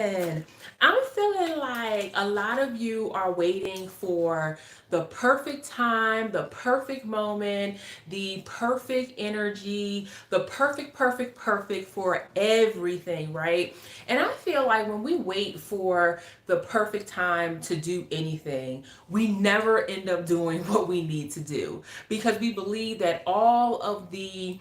And I'm feeling like a lot of you are waiting for the perfect time, the perfect moment, the perfect energy, the perfect for everything, right? And I feel like when we wait for the perfect time to do anything, we never end up doing what we need to do because we believe that all of the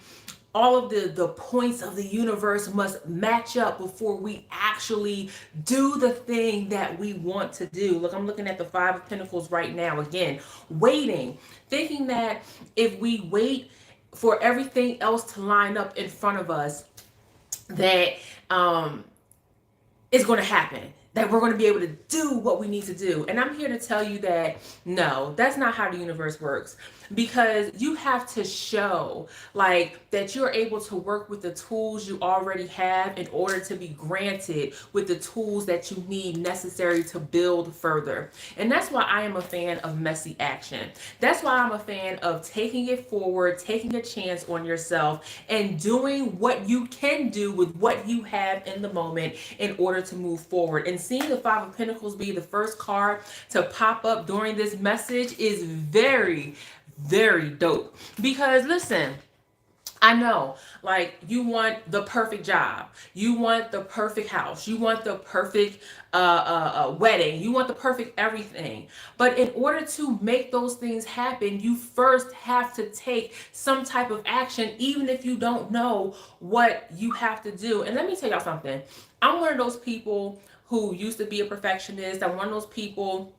points of the universe must match up before we actually do the thing that we want to do. Look, I'm looking at the Five of Pentacles right now. Again, waiting, thinking that if we wait for everything else to line up in front of us, that um, is going to happen, that we're going to be able to do what we need to do. And I'm here to tell you that no, that's not how the universe works, because you have to show like that you're able to work with the tools you already have in order to be granted with the tools that you need necessary to build further. And that's why I am a fan of messy action. That's why I'm a fan of taking it forward, taking a chance on yourself, and doing what you can do with what you have in the moment in order to move forward. And seeing the Five of Pentacles be the first card to pop up during this message is very, very dope. Because listen, I know, like, you want the perfect job, you want the perfect house, you want the perfect wedding, you want the perfect everything. But in order to make those things happen, you first have to take some type of action, even if you don't know what you have to do. And let me tell y'all something. I'm one of those people who used to be a perfectionist. I'm one of those people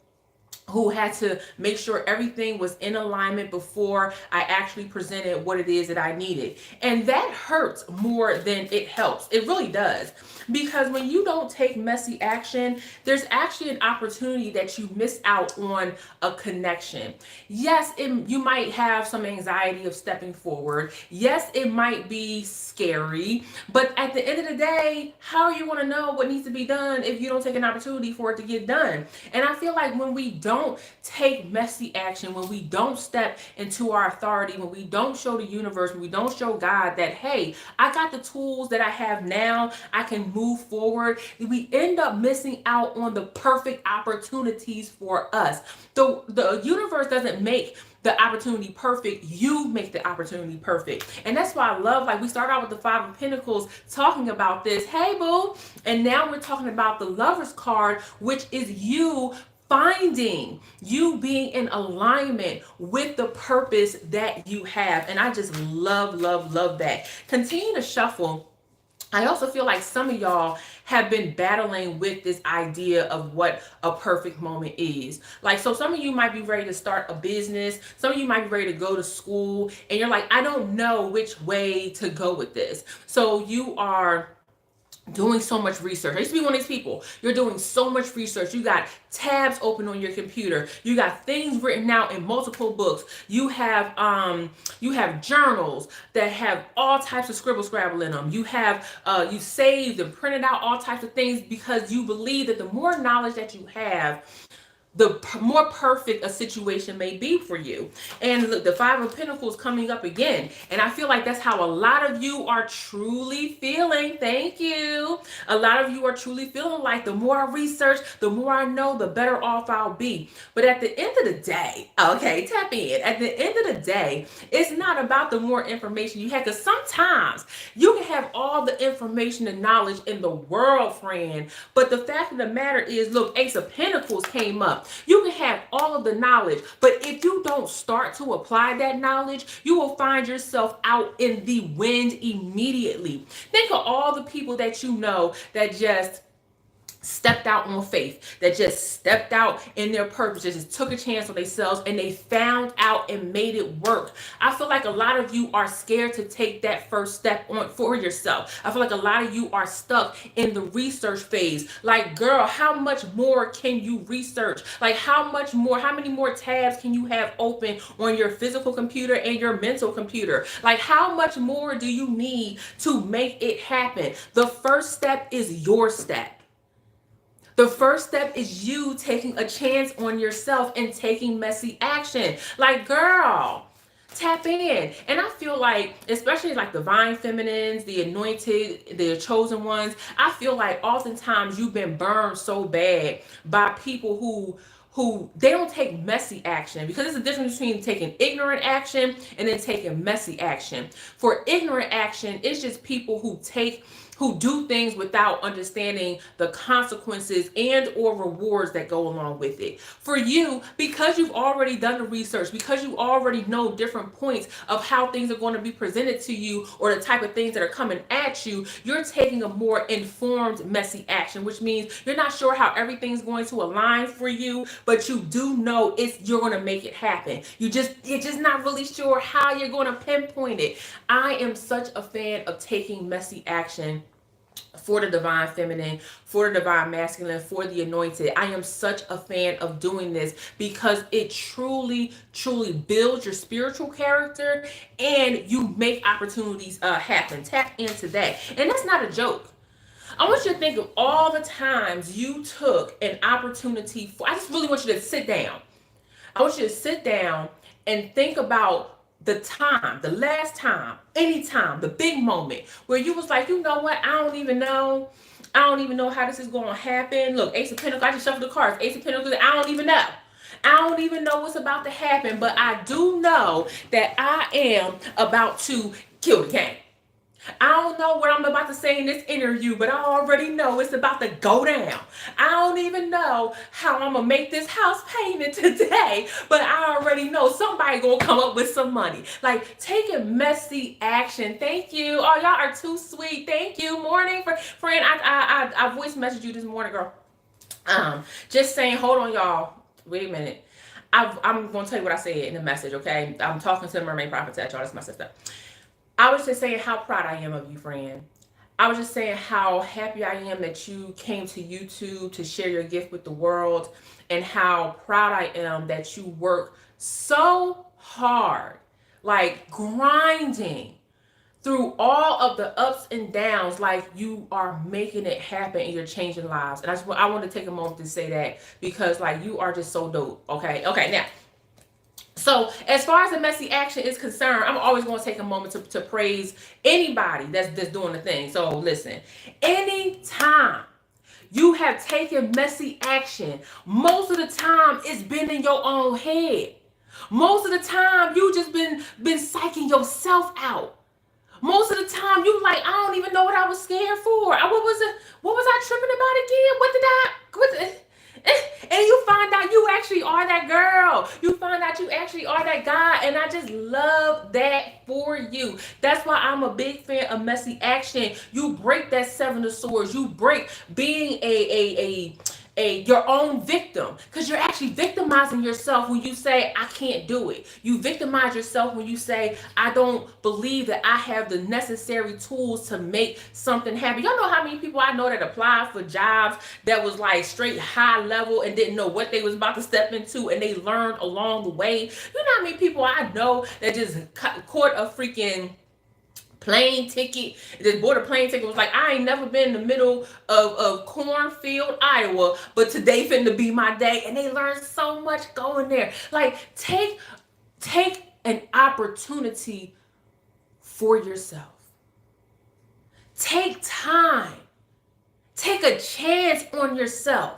who had to make sure everything was in alignment before I actually presented what it is that I needed. And that hurts more than it helps. It really does. Because when you don't take messy action, there's actually an opportunity that you miss out on a connection. Yes, you might have some anxiety of stepping forward. Yes, it might be scary. But at the end of the day, how are you going to know what needs to be done if you don't take an opportunity for it to get done? And I feel like when we don't take messy action, when we don't step into our authority, when we don't show the universe, when we don't show God that, hey, I got the tools that I have now, I can move forward, we end up missing out on the perfect opportunities for us. The universe doesn't make the opportunity perfect, you make the opportunity perfect. And that's why I love, like, we start out with the Five of Pentacles talking about this, hey boo, and now we're talking about the Lover's card, which is you finding, you being in alignment with the purpose that you have. And I just love that. Continue to shuffle. I also feel like some of y'all have been battling with this idea of what a perfect moment is. Like, so some of you might be ready to start a business. Some of you might be ready to go to school, and you're like, I don't know which way to go with this. So you are doing so much research. I used to be one of these people. You're doing so much research. You got tabs open on your computer. You got things written out in multiple books. You have journals that have all types of scribble scrabble in them. You saved and printed out all types of things because you believe that the more knowledge that you have, the more perfect a situation may be for you. And look, the Five of Pentacles coming up again. And I feel like that's how a lot of you are truly feeling. Thank you. A lot of you are truly feeling like the more I research, the more I know, the better off I'll be. But at the end of the day, okay, tap in. At the end of the day, it's not about the more information you have, because sometimes you can have all the information and knowledge in the world, friend. But the fact of the matter is, look, Ace of Pentacles came up. You can have all of the knowledge, but if you don't start to apply that knowledge, you will find yourself out in the wind immediately. Think of all the people that you know that just stepped out on faith, that just stepped out in their purpose, just took a chance on themselves, and they found out and made it work. I feel like a lot of you are scared to take that first step on for yourself. I feel like a lot of you are stuck in the research phase. Like, girl, how much more can you research? Like, how many more tabs can you have open on your physical computer and your mental computer? Like, how much more do you need to make it happen? The first step is your step. The first step is you taking a chance on yourself and taking messy action. Like, girl, Tap in. And I feel like, especially like divine feminines, the anointed, the chosen ones, I feel like oftentimes you've been burned so bad by people who they don't take messy action, because there's a difference between taking ignorant action and then taking messy action. For ignorant action, it's just people who do things without understanding the consequences and or rewards that go along with it. For you, because you've already done the research, because you already know different points of how things are going to be presented to you or the type of things that are coming at you, you're taking a more informed messy action, which means you're not sure how everything's going to align for you, but you do know you're going to make it happen. You're just not really sure how you're going to pinpoint it. I am such a fan of taking messy action for the divine feminine, for the divine masculine, for the anointed. I am such a fan of doing this because it truly, truly builds your spiritual character and you make opportunities happen. Tap into that. And that's not a joke. I want you to think of all the times you took an opportunity for, I just really want you to sit down. I want you to sit down and think about the time, the last time, any time, the big moment where you was like, you know what? I don't even know. I don't even know how this is going to happen. Look, Ace of Pentacles, I just shuffled the cards. Ace of Pentacles, I don't even know. I don't even know what's about to happen, but I do know that I am about to kill the game. I don't know what I'm about to say in this interview, but I already know it's about to go down. I don't even know how I'm going to make this house payment today, but I already know somebody going to come up with some money. Like, taking messy action. Thank you. Oh, y'all are too sweet. Thank you. Morning, friend. I voice messaged you this morning, girl. Just saying, hold on, y'all. Wait a minute. I'm going to tell you what I said in the message, okay? I'm talking to the Mermaid Prophetess, y'all. That's my sister. I was just saying how proud I am of you, friend. I was just saying how happy I am that you came to YouTube to share your gift with the world, and how proud I am that you work so hard, like grinding through all of the ups and downs, like you are making it happen and you're changing lives. And I want to take a moment to say that because like you are just so dope. Okay. Now, so as far as the messy action is concerned, I'm always going to take a moment to praise anybody that's doing the thing. So listen, anytime you have taken messy action, most of the time it's been in your own head. Most of the time you just been psyching yourself out. Most of the time you like, I don't even know what I was scared for. What was I tripping about again? And you find out you actually are that girl. You find out you actually are that guy. And I just love that for you. That's why I'm a big fan of messy action. You break that seven of swords. You break being your own victim, because you're actually victimizing yourself when you say I can't do it. You victimize yourself when you say I don't believe that I have the necessary tools to make something happen. Y'all know how many people I know that applied for jobs that was like straight high level and didn't know what they was about to step into, and they learned along the way. You know how many people I know that just caught a freaking plane ticket, just bought a plane ticket, was like, I ain't never been in the middle of cornfield, Iowa, but today finna be my day. And they learned so much going there. Like, take an opportunity for yourself. Take time. Take a chance on yourself.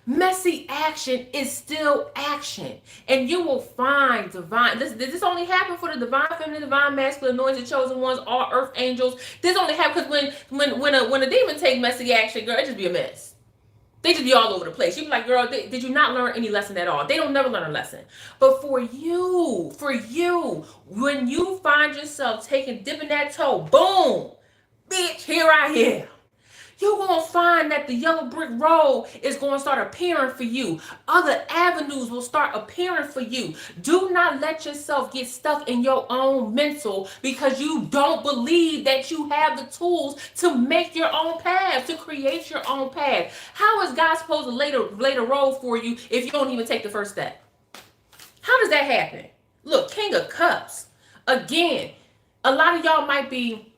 Messy action is still action, and you will find divine. This only happened for the divine feminine, divine masculine, anointed, chosen ones, all earth angels. This only happened because when a demon take messy action, girl, it just be a mess. They just be all over the place. You be like, girl, did you not learn any lesson at all? They don't never learn a lesson. But for you, when you find yourself dipping that toe, boom, bitch, here I am. You're going to find that the yellow brick road is going to start appearing for you. Other avenues will start appearing for you. Do not let yourself get stuck in your own mental because you don't believe that you have the tools to make your own path, to create your own path. How is God supposed to lay the road for you if you don't even take the first step? How does that happen? Look, King of Cups. Again, a lot of y'all might be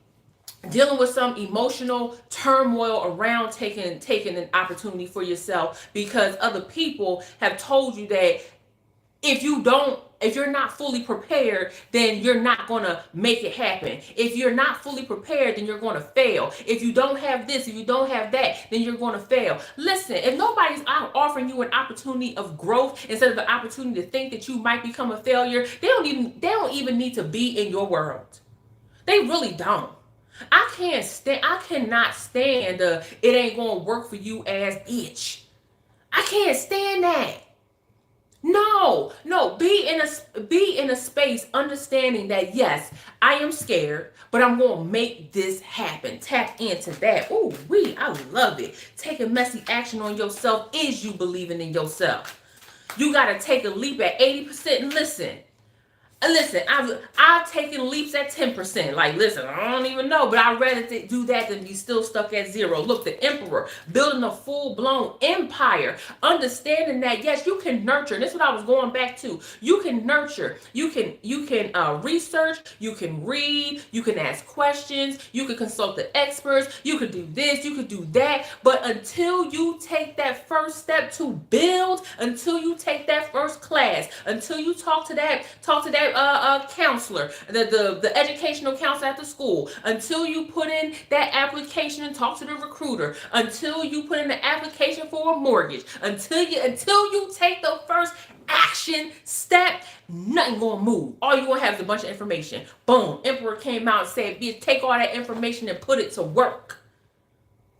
dealing with some emotional turmoil around taking an opportunity for yourself because other people have told you that if you don't if you're not fully prepared, then you're not going to make it happen. If you're not fully prepared, then you're going to fail. If you don't have this, if you don't have that, then you're going to fail. Listen, if nobody's offering you an opportunity of growth instead of an opportunity to think that you might become a failure, they don't even need to be in your world. They really don't. I cannot stand the it ain't going to work for you as itch. I can't stand that. No, be in a space understanding that yes, I am scared, but I'm gonna make this happen. Tap into that. Ooh, I love it. Taking messy action on yourself is you believing in yourself. You gotta take a leap at 80%. And listen, I've taken leaps at 10%. Like, listen, I don't even know, but I'd rather do that than be still stuck at 0. Look, the emperor building a full-blown empire, understanding that yes, you can nurture. And this is what I was going back to. You can nurture. You can research. You can read. You can ask questions. You can consult the experts. You could do this. You could do that. But until you take that first step to build, until you take that first class, until you talk to that counselor, the educational counselor at the school, until you put in that application and talk to the recruiter, until you put in the application for a mortgage, until you take the first action step, nothing gonna move. All you gonna have is a bunch of information. Boom, emperor came out and said, bitch, take all that information and put it to work.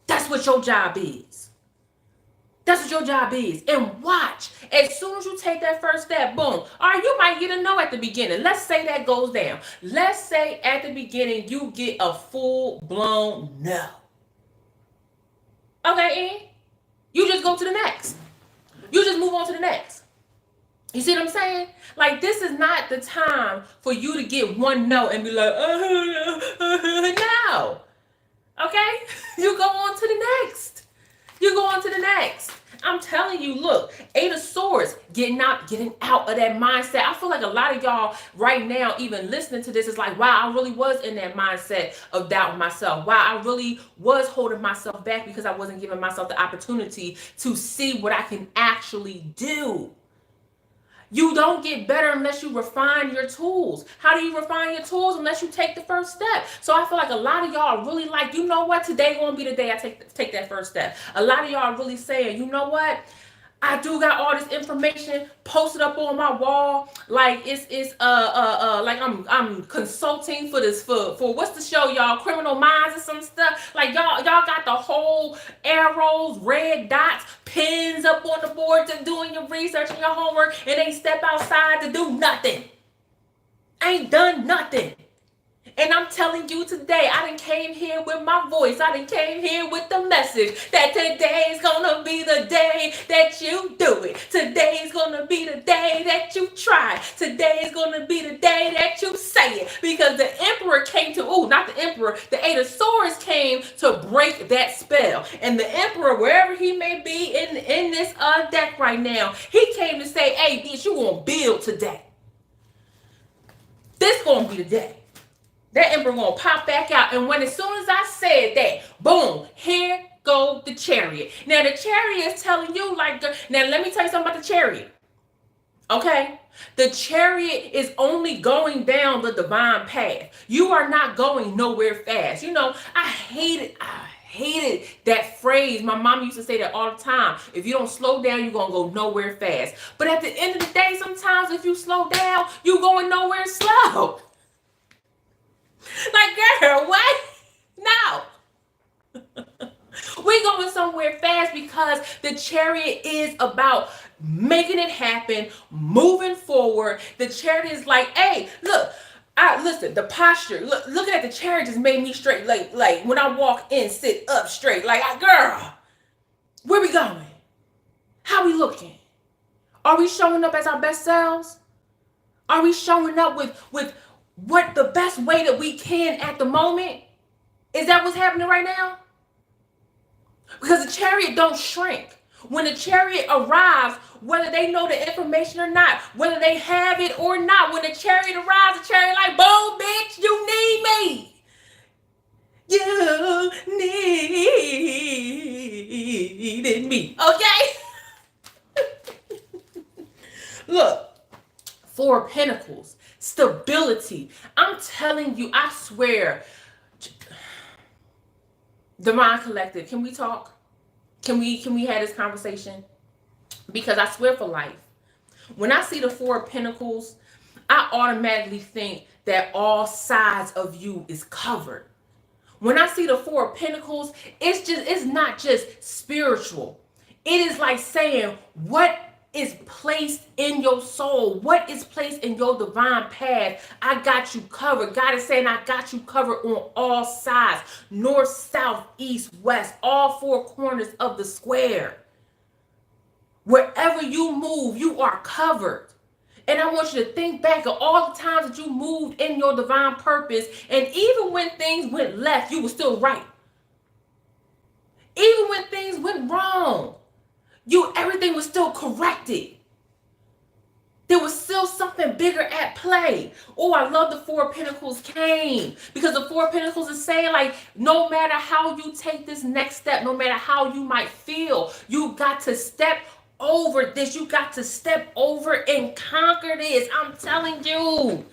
That's what your job is. That's what your job is. And watch, as soon as you take that first step, boom. All right, you might get a no at the beginning. Let's say that goes down. Let's say at the beginning you get a full-blown no. Okay, Ian? You just go to the next. You just move on to the next. You see what I'm saying? Like, this is not the time for you to get one no and be like, no. Okay? You go on to the next. You go on to the next. I'm telling you, look, 8 of Swords, getting out of that mindset. I feel like a lot of y'all right now, even listening to this, is like, wow, I really was in that mindset of doubting myself. Wow, I really was holding myself back because I wasn't giving myself the opportunity to see what I can actually do. You don't get better unless you refine your tools. How do you refine your tools? Unless you take the first step. So I feel like a lot of y'all are really like, you know what? Today gonna be the day I take that first step. A lot of y'all are really saying, you know what? I do got all this information posted up on my wall. Like it's like I'm consulting for this for what's the show, y'all? Criminal Minds or some stuff. Like y'all got the whole arrows, red dots, pins up on the board to doing your research and your homework, and they step outside to do nothing. Ain't done nothing. And I'm telling you today, I done came here with my voice. I done came here with the message that today's gonna be the day that you do it. Today's gonna be the day that you try. Today's gonna be the day that you say it. Because the emperor came to, not the emperor, the 8 of Swords came to break that spell. And the emperor, wherever he may be in this deck right now, he came to say, hey, bitch, you gonna build today. This gonna be the day. That emperor gonna pop back out. And as soon as I said that, boom, here go the chariot. Now the chariot is telling you like, now let me tell you something about the chariot. Okay? The chariot is only going down the divine path. You are not going nowhere fast. You know, I hated that phrase. My mom used to say that all the time. If you don't slow down, you're going to go nowhere fast. But at the end of the day, sometimes if you slow down, you're going nowhere slow. Like, girl, what? No. We're going somewhere fast because the chariot is about making it happen, moving forward. The chariot is like, hey, look, listen, the posture, looking at the chariot just made me straight. Like when I walk in, sit up straight. Like, girl, where we going? How we looking? Are we showing up as our best selves? Are we showing up with what the best way that we can at the moment? Is that what's happening right now? Because the chariot don't shrink. When the chariot arrives, whether they know the information or not, whether they have it or not, when the chariot arrives, the chariot like, boom, bitch, you need me. You needed me. Okay? Look. Four of Pentacles, stability. I'm telling you, I swear. Divine Collective, can we talk? Can we have this conversation? Because I swear for life, when I see the Four of Pentacles, I automatically think that all sides of you is covered. When I see the Four of Pentacles, it's not just spiritual. It is like saying, what is placed in your soul, what is placed in your divine path, I got you covered. God is saying, I got you covered on all sides, north, south, east, west, all four corners of the square. Wherever you move, you are covered. And I want you to think back of all the times that you moved in your divine purpose. And even when things went left, you were still right. Even when things went wrong, everything was still corrected. There was still something bigger at play. Oh, I love the Four of Pentacles came. Because the Four of Pentacles is saying, like, no matter how you take this next step, no matter how you might feel, you got to step over this. You got to step over and conquer this. I'm telling you,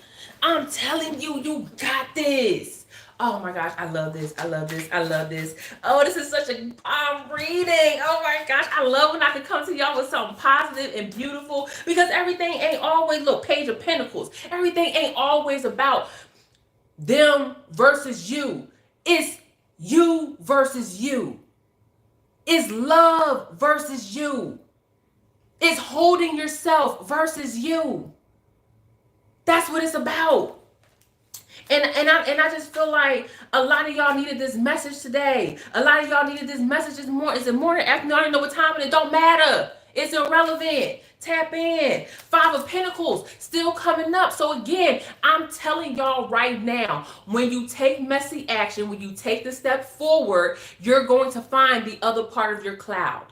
you got this. Oh my gosh, I love this. I love this. I love this. Oh, this is such a bomb reading. Oh my gosh, I love when I can come to y'all with something positive and beautiful, because everything ain't always, look, Page of Pentacles. Everything ain't always about them versus you. It's you versus you. It's love versus you. It's holding yourself versus you. That's what it's about. And I just feel like a lot of y'all needed this message today. A lot of y'all needed this message this morning. Is it morning, afternoon? I don't know what time, and it don't matter. It's irrelevant. Tap in. Five of Pentacles still coming up. So again, I'm telling y'all right now, when you take messy action, when you take the step forward, you're going to find the other part of your cloud.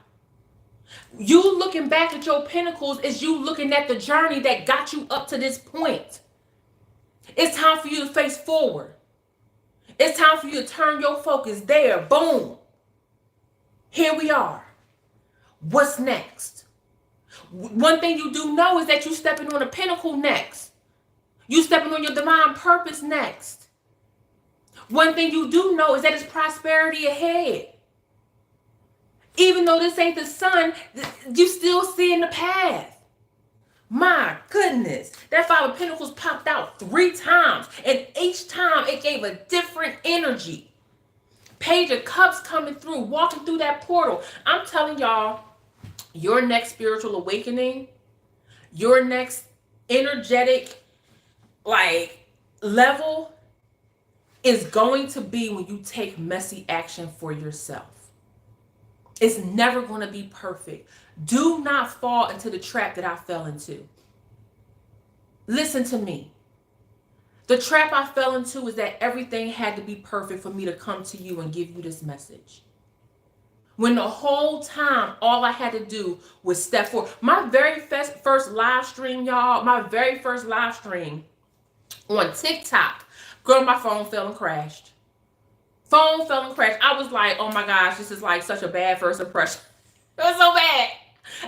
You looking back at your pentacles is you looking at the journey that got you up to this point. It's time for you to face forward. It's time for you to turn your focus there. Boom. Here we are. What's next? One thing you do know is that you stepping on a pinnacle next. You stepping on your divine purpose next. One thing you do know is that it's prosperity ahead. Even though this ain't the sun, you still seeing the path. My goodness, that Five of Pentacles popped out 3 times, and each time it gave a different energy. Page of Cups coming through, walking through that portal. I'm telling y'all, your next spiritual awakening, your next energetic level is going to be when you take messy action for yourself. It's never going to be perfect. Do not fall into the trap that I fell into. Listen to me. The trap I fell into is that everything had to be perfect for me to come to you and give you this message. When the whole time, all I had to do was step forward. My very first live stream, y'all, my very first live stream on TikTok, girl, my phone fell and crashed. Phone fell and crashed. I was like, oh my gosh, this is like such a bad first impression. It was so bad.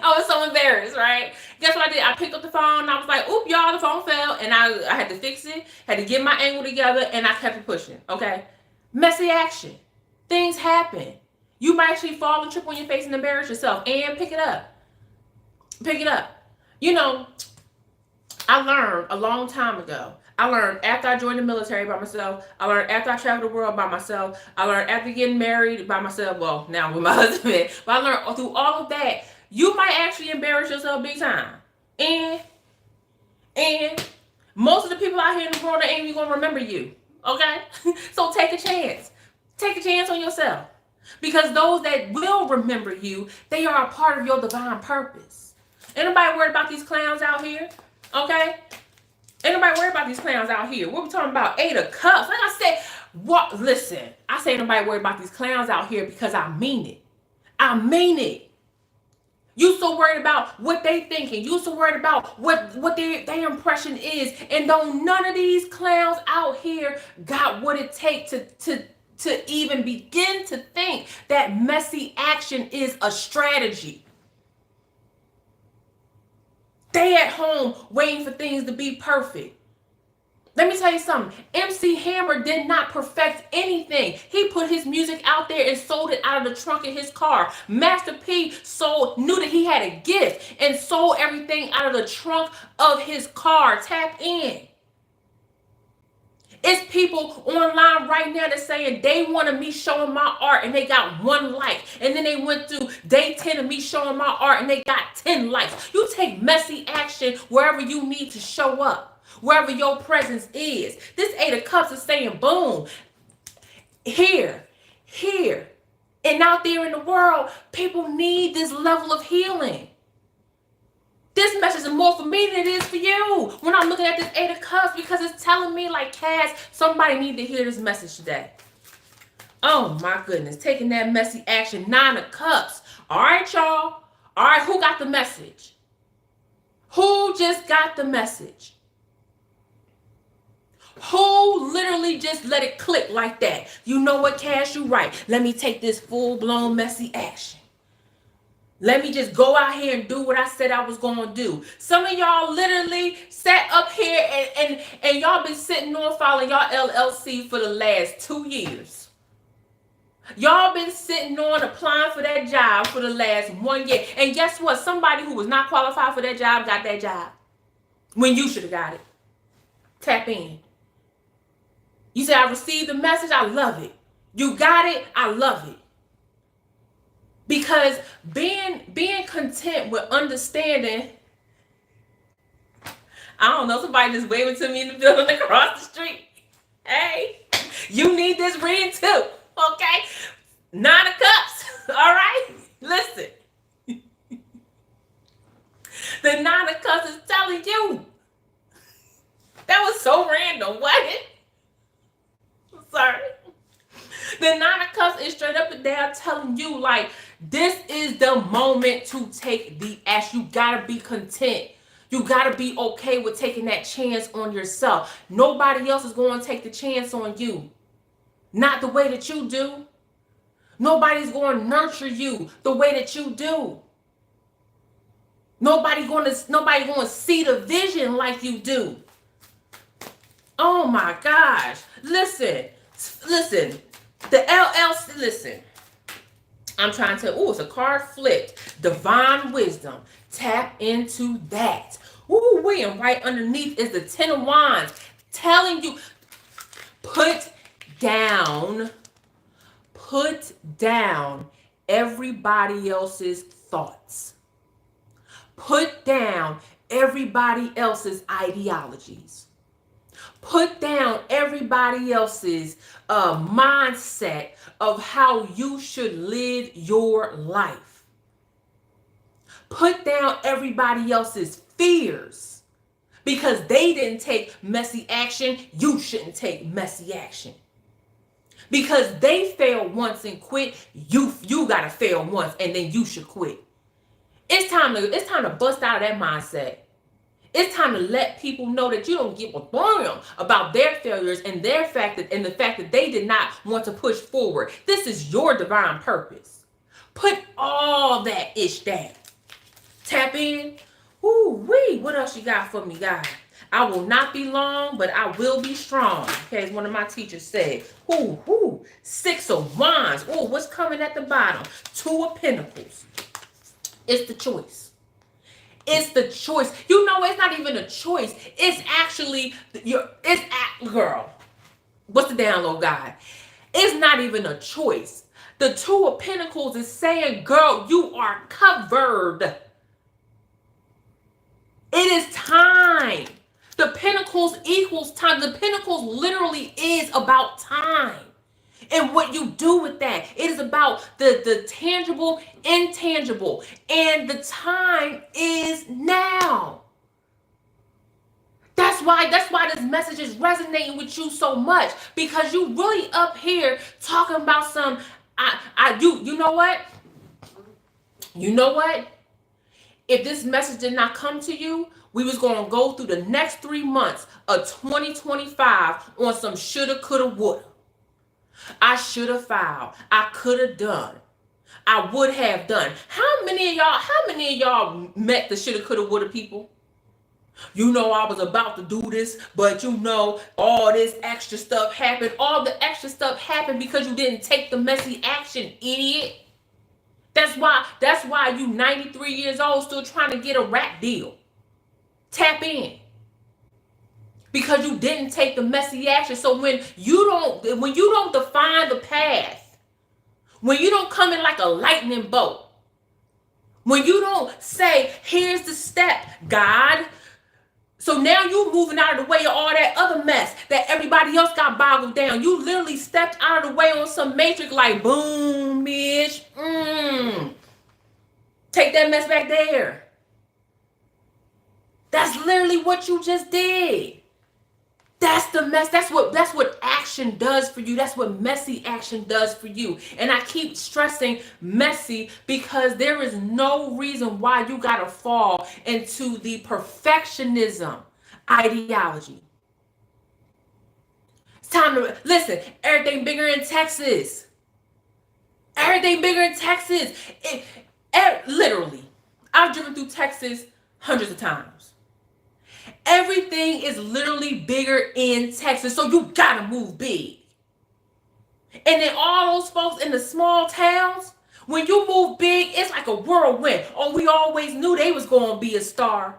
I was so embarrassed, right? Guess what I did? I picked up the phone and I was like, oop, y'all, the phone fell. And I had to fix it, had to get my angle together, and I kept it pushing, okay? Messy action. Things happen. You might actually fall and trip on your face and embarrass yourself, and pick it up. Pick it up. You know, I learned a long time ago. I learned after I joined the military by myself. I learned after I traveled the world by myself. I learned after getting married by myself. Well, now with my husband. But I learned through all of that, you might actually embarrass yourself big time. And most of the people out here in the world ain't even going to remember you. Okay? So take a chance. Take a chance on yourself. Because those that will remember you, they are a part of your divine purpose. Ain't nobody worried about these clowns out here. Okay? Ain't nobody worried about these clowns out here. What we talking about? 8 of Cups. Like I said, what? Listen, I say nobody worried about these clowns out here because I mean it. I mean it. You so worried about what they thinking. You so worried about what their impression is. And don't none of these clowns out here got what it takes to even begin to think that messy action is a strategy. They at home waiting for things to be perfect. Let me tell you something. MC Hammer did not perfect anything. He put his music out there and sold it out of the trunk of his car. Master P knew that he had a gift and sold everything out of the trunk of his car. Tap in. It's people online right now that's saying they wanted me showing my art and they got 1 like. And then they went through day 10 of me showing my art and they got 10 likes. You take messy action wherever you need to show up, wherever your presence is. This 8 of Cups is saying, boom, here. And out there in the world, people need this level of healing. This message is more for me than it is for you when I'm looking at this 8 of Cups, because it's telling me, like, Cass, somebody need to hear this message today. Oh, my goodness. Taking that messy action. 9 of Cups. All right, y'all. All right, who got the message? Who just got the message? Who literally just let it click like that? You know what, Cass, you right. Let me take this full-blown messy action. Let me just go out here and do what I said I was going to do. Some of y'all literally sat up here and y'all been sitting on filing y'all LLC for the last 2 years. Y'all been sitting on applying for that job for the last 1 year. And guess what? Somebody who was not qualified for that job got that job when you should have got it. Tap in. You say, I received the message. I love it. You got it. I love it. Because being content with understanding, I don't know, somebody just waving to me in the building across the street. Hey, you need this reading too, okay? 9 of Cups, all right? Listen. The 9 of Cups is telling you. That was so random, wasn't it? I'm sorry. The 9 of Cups is straight up and down telling you, like, this is the moment to take the action. You gotta be content. You gotta be okay with taking that chance on yourself. Nobody else is going to take the chance on you. Not the way that you do. Nobody's going to nurture you the way that you do. Nobody going to see the vision like you do. Oh my gosh. Listen. The LLC, listen. I'm trying to, it's a card flipped. Divine wisdom. Tap into that. And right underneath is the 10 of Wands. Telling you, put down everybody else's thoughts. Put down everybody else's ideologies. Put down everybody else's mindset of how you should live your life. Put down everybody else's fears. Because they didn't take messy action, you shouldn't take messy action. Because they failed once and quit, you gotta fail once and then you should quit. It's time to bust out of that mindset. It's time to let people know that you don't give a damn about their failures and the fact that they did not want to push forward. This is your divine purpose. Put all that ish down. Tap in. Ooh-wee. What else you got for me, guys? I will not be long, but I will be strong. Okay, as one of my teachers said. 6 of Wands. What's coming at the bottom? 2 of Pentacles. It's the choice. It's the choice. You know, it's not even a choice. It's actually girl. What's the download, guy? It's not even a choice. The 2 of Pentacles is saying, girl, you are covered. It is time. The Pentacles equals time. The Pentacles literally is about time. And what you do with that. It is about the tangible, intangible. And the time is now. That's why this message is resonating with you so much. Because you really up here talking about some, you know what? You know what? If this message did not come to you, we was going to go through the next 3 months of 2025 on some shoulda, coulda, woulda. I should have filed. I could have done. I would have done. How many of y'all met the shoulda, coulda, woulda people? You know, I was about to do this, but you know, all this extra stuff happened. All the extra stuff happened because you didn't take the messy action, idiot. That's why you 93 years old still trying to get a rap deal. Tap in. Because you didn't take the messy action. So when you don't define the path, when you don't come in like a lightning bolt, when you don't say, here's the step, God. So now you moving out of the way of all that other mess that everybody else got boggled down. You literally stepped out of the way on some matrix like, boom, bitch. Take that mess back there. That's literally what you just did. That's the mess. That's what action does for you. That's what messy action does for you. And I keep stressing messy because there is no reason why you gotta fall into the perfectionism ideology. It's time to listen. Everything bigger in Texas. Everything bigger in Texas. Literally, I've driven through Texas hundreds of times. Everything is literally bigger in Texas, so you gotta move big. And then all those folks in the small towns, when you move big, it's like a whirlwind. Oh, we always knew they was gonna be a star.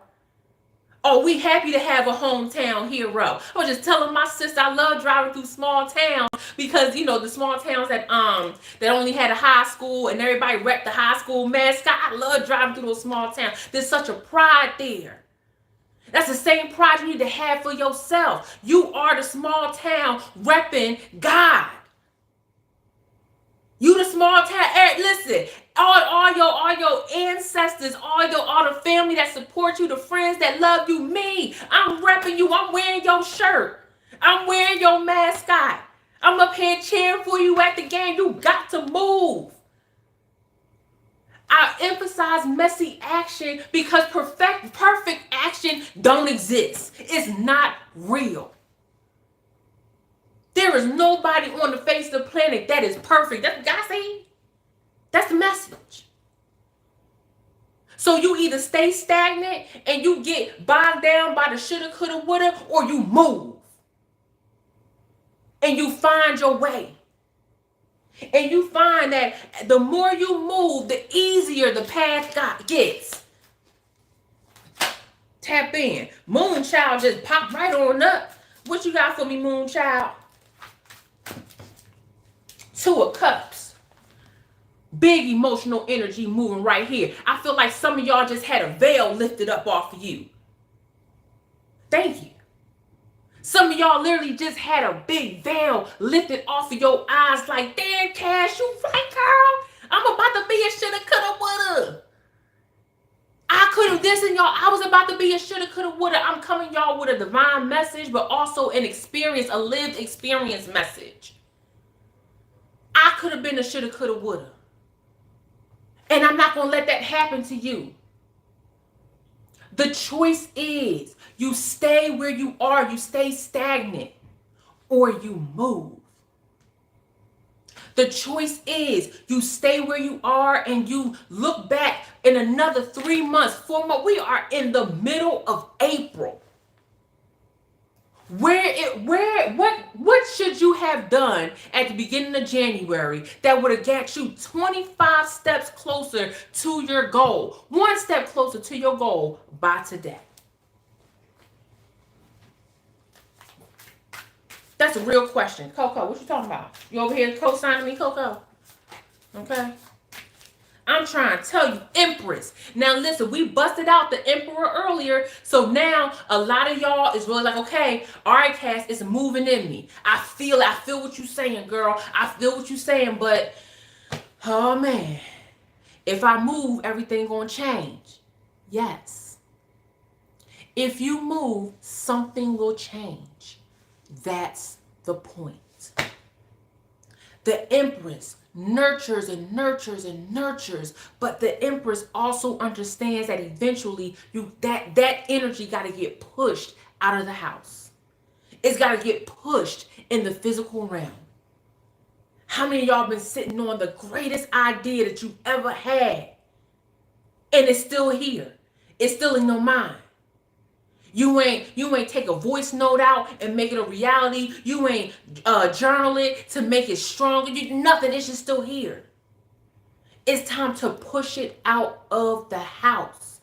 Oh, we happy to have a hometown hero. I was just telling my sister I love driving through small towns because you know the small towns that only had a high school and everybody repped the high school mascot. I love driving through those small towns. There's such a pride there. That's the same pride you need to have for yourself. You are the small town repping God. You the small town. Listen, all your ancestors, all the family that support you, the friends that love you, me. I'm repping you. I'm wearing your shirt. I'm wearing your mascot. I'm up here cheering for you at the game. You got to move. I emphasize messy action because perfect action don't exist. It's not real. There is nobody on the face of the planet that is perfect. That's what God said. That's the message. So you either stay stagnant and you get bogged down by the shoulda, coulda, woulda, or you move. And you find your way. And you find that the more you move, the easier the path gets. Tap in. Moonchild just popped right on up. What you got for me, Moonchild? Two of Cups. Big emotional energy moving right here. I feel like some of y'all just had a veil lifted up off of you. Thank you. Some of y'all literally just had a big veil lifted off of your eyes like, damn, Cash, you right, girl. I'm about to be a shoulda, coulda, woulda. I could have this and y'all. I was about to be a shoulda, coulda, woulda. I'm coming y'all with a divine message, but also an experience, a lived experience message. I could have been a shoulda, coulda, woulda. And I'm not going to let that happen to you. The choice is you stay where you are, you stay stagnant, or you move. The choice is you stay where you are and you look back in another 3 months, 4 months. We are in the middle of April. What should you have done at the beginning of January that would have got you 25 steps closer to your goal? 1 step closer to your goal by today. That's a real question. Coco, what you talking about? You over here co-signing me, Coco? Okay. I'm trying to tell you, Empress. Now listen, we busted out the Emperor earlier, so now a lot of y'all is really like, okay, all right, Cass, it's moving in me. I feel what you're saying, girl. I feel what you're saying, but oh man, if I move, everything gonna change. Yes. If you move, something will change. That's the point. The Empress nurtures and nurtures and nurtures, but the Empress also understands that eventually that energy got to get pushed out of the house. It's got to get pushed in the physical realm. How many of y'all been sitting on the greatest idea that you've ever had, and it's still here? It's still in your mind. You ain't take a voice note out and make it a reality. You ain't journal it to make it stronger. Nothing. It's just still here. It's time to push it out of the house.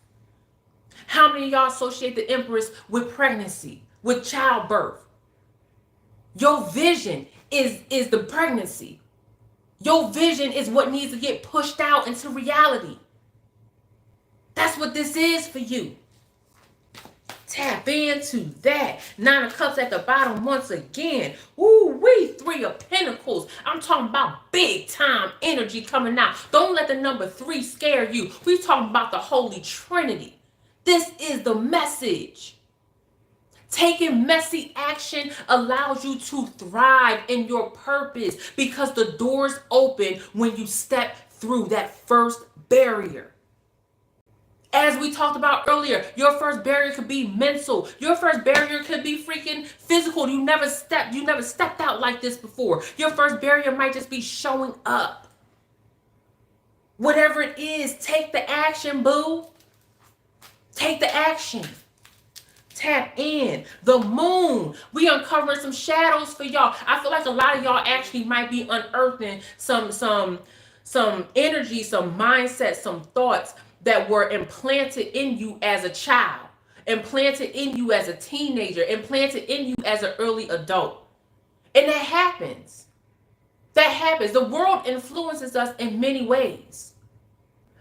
How many of y'all associate the Empress with pregnancy, with childbirth? Your vision is the pregnancy. Your vision is what needs to get pushed out into reality. That's what this is for you. Tap into that. 9 of Cups at the bottom once again. Ooh, we 3 of Pentacles. I'm talking about big time energy coming out. Don't let the number 3 scare you. We talking about the Holy Trinity. This is the message. Taking messy action allows you to thrive in your purpose because the doors open when you step through that first barrier. As we talked about earlier, your first barrier could be mental. Your first barrier could be freaking physical. You never stepped out like this before. Your first barrier might just be showing up. Whatever it is, take the action, boo. Take the action. Tap in. The moon. We uncovering some shadows for y'all. I feel like a lot of y'all actually might be unearthing some energy, some mindset, some thoughts that were implanted in you as a child, implanted in you as a teenager, implanted in you as an early adult. And that happens. That happens. The world influences us in many ways.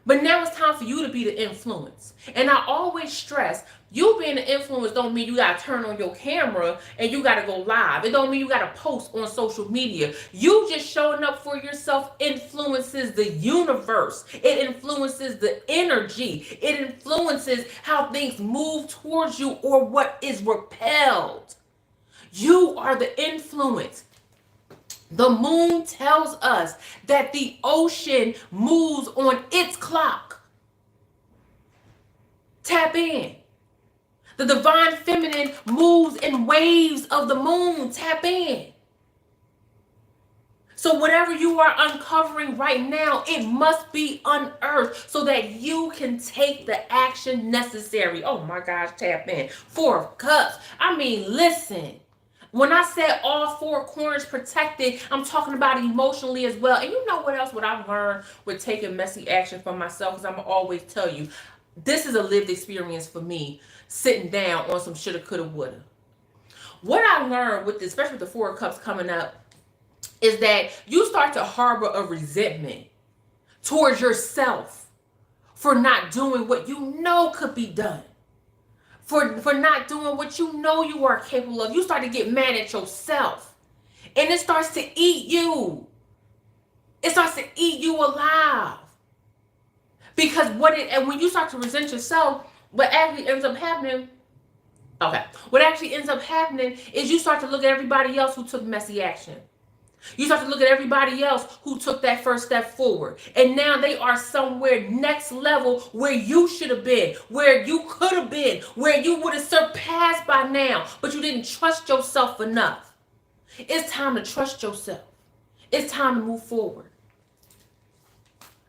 But now it's time for you to be the influence. And I always stress, you being the influence don't mean you got to turn on your camera and you got to go live. It don't mean you got to post on social media. You just showing up for yourself influences the universe. It influences the energy. It influences how things move towards you or what is repelled. You are the influence. The moon tells us that the ocean moves on its clock. Tap in. The divine feminine moves in waves of the moon. Tap in. So whatever you are uncovering right now, it must be unearthed so that you can take the action necessary. Oh my gosh, tap in. 4 of Cups. I mean, listen. When I said all 4 corners protected, I'm talking about emotionally as well. And you know what I've learned with taking messy action for myself, because I'm going to always tell you, this is a lived experience for me, sitting down on some shoulda, coulda, woulda. What I learned with this, especially with the 4 of Cups coming up, is that you start to harbor a resentment towards yourself for not doing what you know could be done. For not doing what you know you are capable of. You start to get mad at yourself. And it starts to eat you. It starts to eat you alive. Because when you start to resent yourself, what actually ends up happening is you start to look at everybody else who took messy action. You start to look at everybody else who took that first step forward. And now they are somewhere next level where you should have been, where you could have been, where you would have surpassed by now, but you didn't trust yourself enough. It's time to trust yourself. It's time to move forward.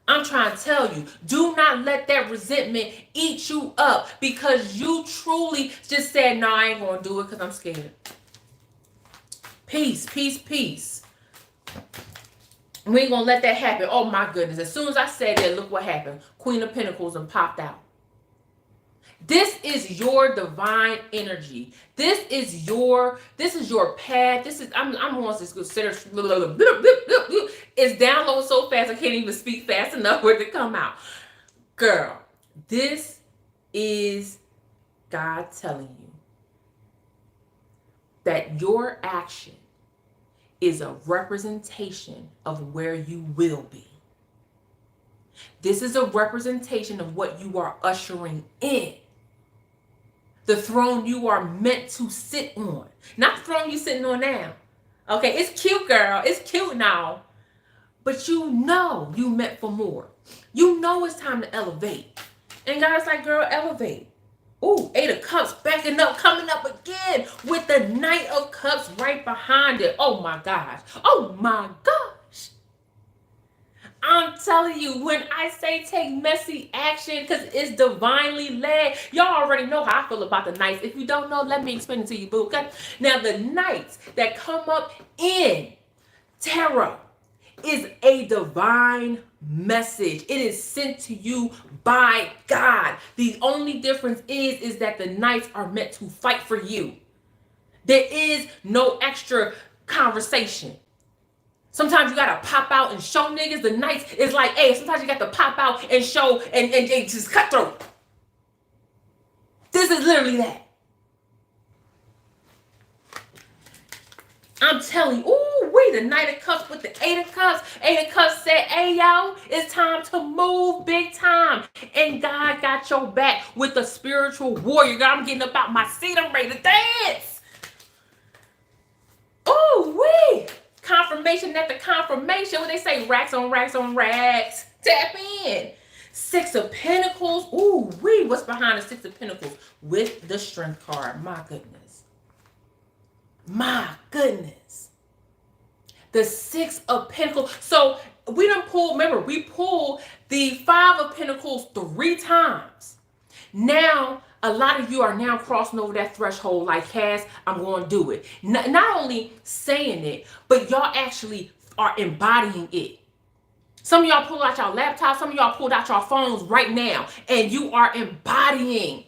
I'm trying to tell you, do not let that resentment eat you up because you truly just said, no, I ain't going to do it because I'm scared. Peace, peace, peace. We ain't gonna let that happen. Oh my goodness. As soon as I said that, look what happened. Queen of Pentacles and popped out. This is your divine energy. This is your path. I'm on this consider. It's downloading so fast I can't even speak fast enough for it to come out. Girl, this is God telling you that your action is a representation of where you will be. This is a representation of what you are ushering in. The throne you are meant to sit on. Not the throne you're sitting on now. Okay, it's cute, girl. It's cute now. But you know you meant for more. You know it's time to elevate. And God's like, girl, elevate. Ooh, 8 of Cups backing up, coming up again with the Knight of Cups right behind it. Oh my gosh. Oh my gosh. I'm telling you, when I say take messy action, because it's divinely led, y'all already know how I feel about the nights. If you don't know, let me explain it to you, boo. Okay? Now, the nights that come up in tarot is a divine message. It is sent to you by God. The only difference is that the nights are meant to fight for you. There is no extra conversation. Sometimes you gotta pop out and show niggas. The nights is like, hey, sometimes you got to pop out and show and just cutthroat. This is literally that. I'm telling you, ooh, we the Knight of Cups with the Eight of Cups. Eight of Cups said, hey, yo, it's time to move big time. And God got your back with the spiritual warrior. God, I'm getting up out my seat. I'm ready to dance. Ooh, wee. Confirmation after confirmation. What they say, racks on racks on racks. Tap in. Six of Pentacles. Ooh, wee. What's behind the Six of Pentacles? With the Strength card. My goodness. My goodness. The Six of Pentacles. So we done pulled, remember, we pulled the Five of Pentacles 3 times. Now, a lot of you are now crossing over that threshold like, Cass, I'm going to do it. Not only saying it, but y'all actually are embodying it. Some of y'all pulled out your laptops. Some of y'all pulled out your phones right now. And you are embodying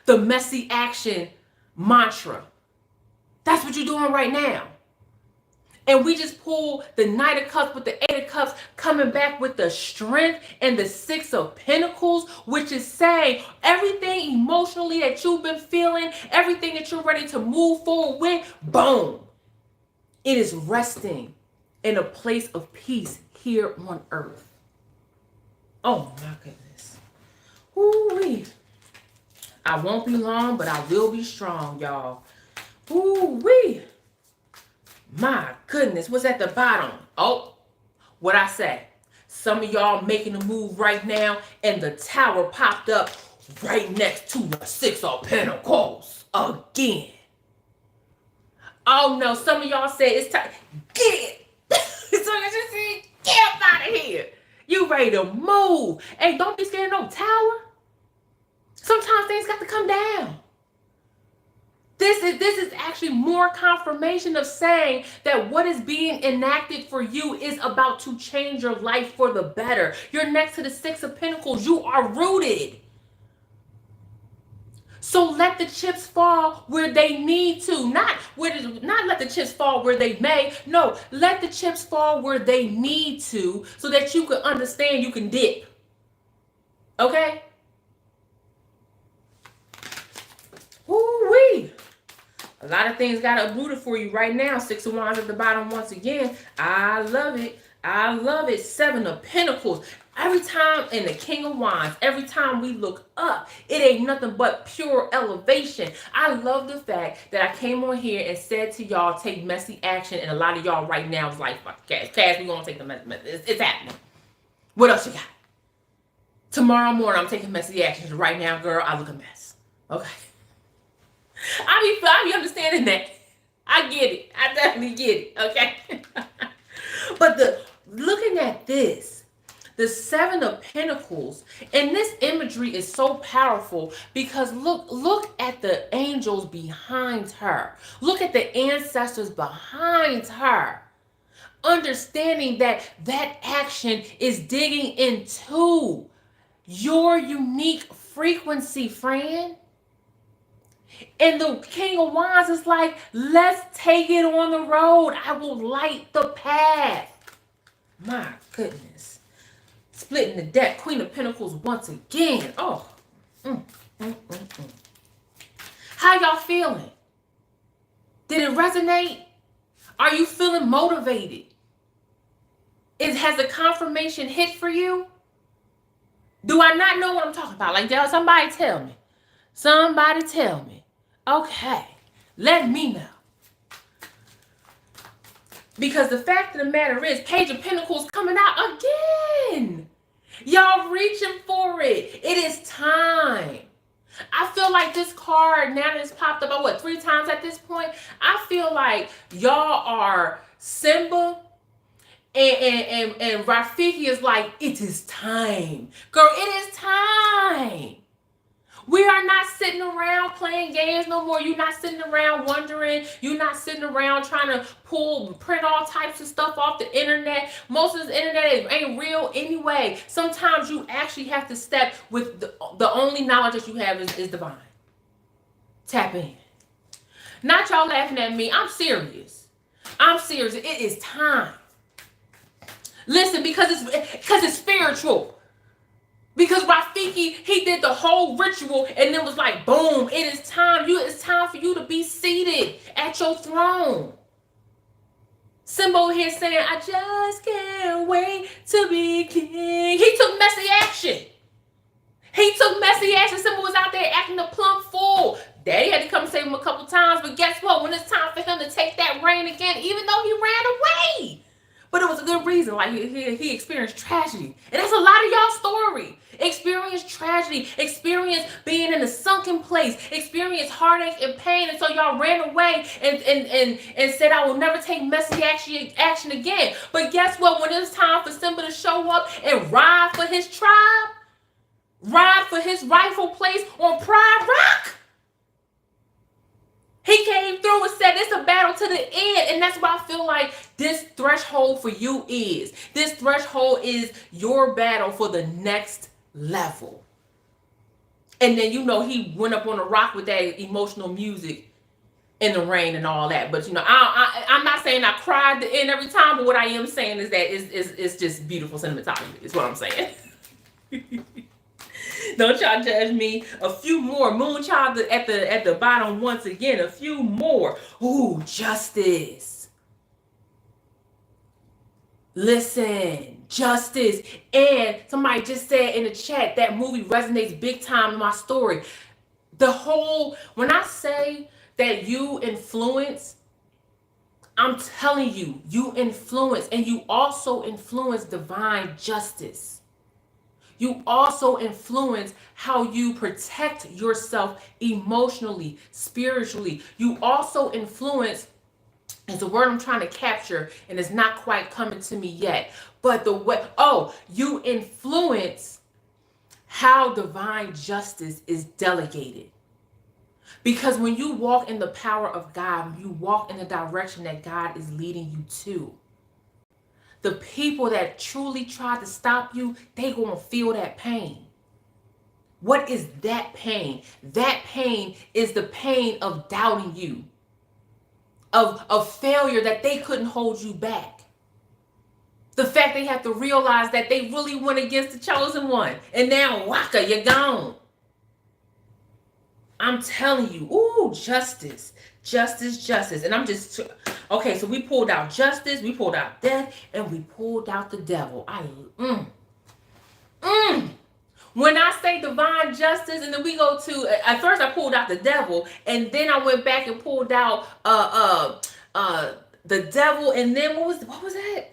the messy action mantra. That's what you're doing right now. And we just pulled the Knight of Cups with the Eight of Cups coming back with the Strength and the Six of Pentacles, which is saying everything emotionally that you've been feeling, everything that you're ready to move forward with, boom. It is resting in a place of peace here on earth. Oh my goodness. Ooh-wee. I won't be long, but I will be strong, y'all. Ooh-wee. My goodness, what's at the bottom? Oh, what I say. Some of y'all making a move right now, and the Tower popped up right next to the Six of Pentacles again. Oh no, some of y'all said it's time. Get it. So you just said, get up out of here. You ready to move. Hey, don't be scared of no tower. Sometimes things got to come down. This is actually more confirmation of saying that what is being enacted for you is about to change your life for the better. You're next to the Six of Pentacles. You are rooted. So let the chips fall where they need to. Not let the chips fall where they may. No, let the chips fall where they need to so that you can understand you can dip. Okay? Woo-wee. A lot of things got uprooted for you right now. Six of Wands at the bottom once again. I love it. I love it. Seven of Pentacles. Every time in the King of Wands, every time we look up, it ain't nothing but pure elevation. I love the fact that I came on here and said to y'all, take messy action. And a lot of y'all right now is like, fuck, Cass, we gonna take the messy. It's happening. What else you got? Tomorrow morning, I'm taking messy action. Right now, girl, I look a mess. Okay. I be understanding that. I get it. I definitely get it. Okay. But looking at this, the Seven of Pentacles, and this imagery is so powerful because look at the angels behind her. Look at the ancestors behind her. Understanding that action is digging into your unique frequency, friend. And the King of Wands is like, let's take it on the road. I will light the path. My goodness. Splitting the deck. Queen of Pentacles once again. Oh. How y'all feeling? Did it resonate? Are you feeling motivated? Has the confirmation hit for you? Do I not know what I'm talking about? Like, somebody tell me. Somebody tell me. Okay, let me know. Because the fact of the matter is, Page of Pentacles coming out again. Y'all reaching for it. It is time. I feel like this card, now that it's popped up, 3 times at this point? I feel like y'all are Simba And Rafiki is like, it is time. Girl, it is time. We are not sitting around playing games no more. You're not sitting around wondering. You're not sitting around trying to print all types of stuff off the internet. Most of the internet ain't real anyway. Sometimes you actually have to step with the only knowledge that you have is divine. Tap in. Not y'all laughing at me. I'm serious. I'm serious. It is time. Listen, because it's spiritual. Because Rafiki, he did the whole ritual and then was like, boom, it is time. It's time for you to be seated at your throne. Simbo here saying, I just can't wait to be king. He took messy action. Simba was out there acting a plump fool. Daddy had to come save him a couple times, but guess what? When it's time for him to take that reign again, even though he ran away. But it was a good reason. Like he experienced tragedy. And that's a lot of y'all's story. Experience tragedy. Experience being in a sunken place. Experience heartache and pain. And so y'all ran away and said, I will never take messy action again. But guess what? When it's time for Simba to show up and ride for his tribe, ride for his rightful place on Pride Rock, he came through and said it's a battle to the end. And that's why I feel like this threshold for you is. This threshold is your battle for the next level. And then, he went up on the rock with that emotional music in the rain and all that. But, I'm not saying I cried at the end every time. But what I am saying is that it's just beautiful cinematography is what I'm saying. Don't y'all judge me. A few more. Moonchild at the bottom once again. A few more. Ooh, justice. Listen, justice. And somebody just said in the chat, that movie resonates big time in my story. When I say that you influence, I'm telling you, you influence. And you also influence divine justice. You also influence how you protect yourself emotionally, spiritually. You also influence, is the word I'm trying to capture, and it's not quite coming to me yet. But you influence how divine justice is delegated. Because when you walk in the power of God, you walk in the direction that God is leading you to. The people that truly try to stop you, they gonna feel that pain. What is that pain? That pain is the pain of doubting you, of failure, that they couldn't hold you back. The fact they have to realize that they really went against the chosen one, and now waka, you're gone. I'm telling you, ooh, justice. And I'm just, okay, so we pulled out justice, we pulled out death, and we pulled out the devil. When I say divine justice, and then we go to, at first I pulled out the devil, and then I went back and pulled out the devil, and then what was that,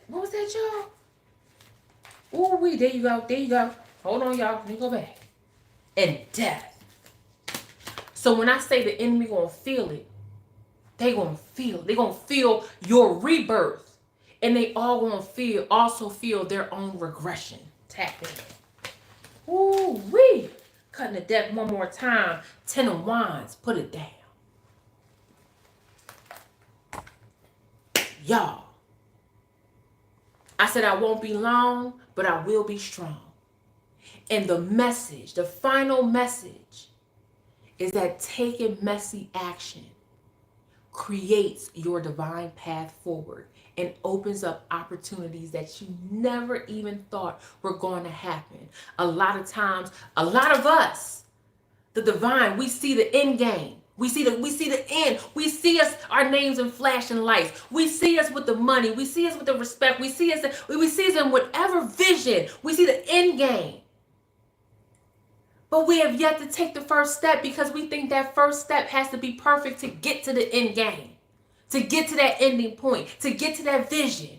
y'all? Ooh, there you go. Hold on, y'all, let me go back. And death. So when I say the enemy gonna feel it, they gonna feel your rebirth, and they all gonna also feel their own regression. Tap in. Ooh wee! Cutting the deck one more time. 10 of Wands. Put it down, y'all. I said I won't be long, but I will be strong. And the final message, is that taking messy action creates your divine path forward and opens up opportunities that you never even thought were going to happen. A lot of times, a lot of us, the divine, we see the end game. We see the end. We see our names in flashing lights. We see us with the money. We see us with the respect. We see us in whatever vision. We see the end game. But we have yet to take the first step because we think that first step has to be perfect to get to the end game, to get to that ending point, to get to that vision.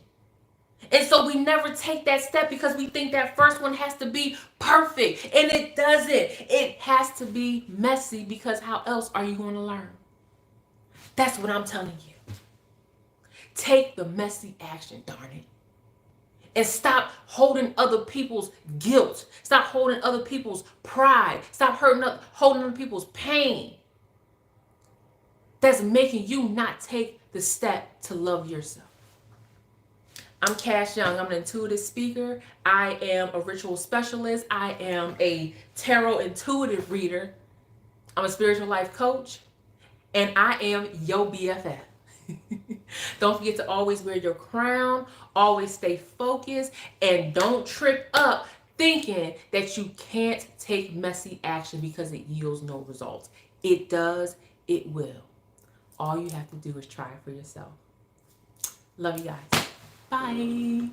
And so we never take that step because we think that first one has to be perfect. And it doesn't. It has to be messy, because how else are you going to learn? That's what I'm telling you. Take the messy action, darn it. And stop holding other people's guilt. Stop holding other people's pride. Stop holding other people's pain. That's making you not take the step to love yourself. I'm Cash Young. I'm an intuitive speaker. I am a ritual specialist. I am a tarot intuitive reader. I'm a spiritual life coach. And I am your BFF. Don't forget to always wear your crown. Always stay focused. And don't trip up thinking that you can't take messy action because it yields no results. It does. It will. All you have to do is try it for yourself. Love you guys. Bye.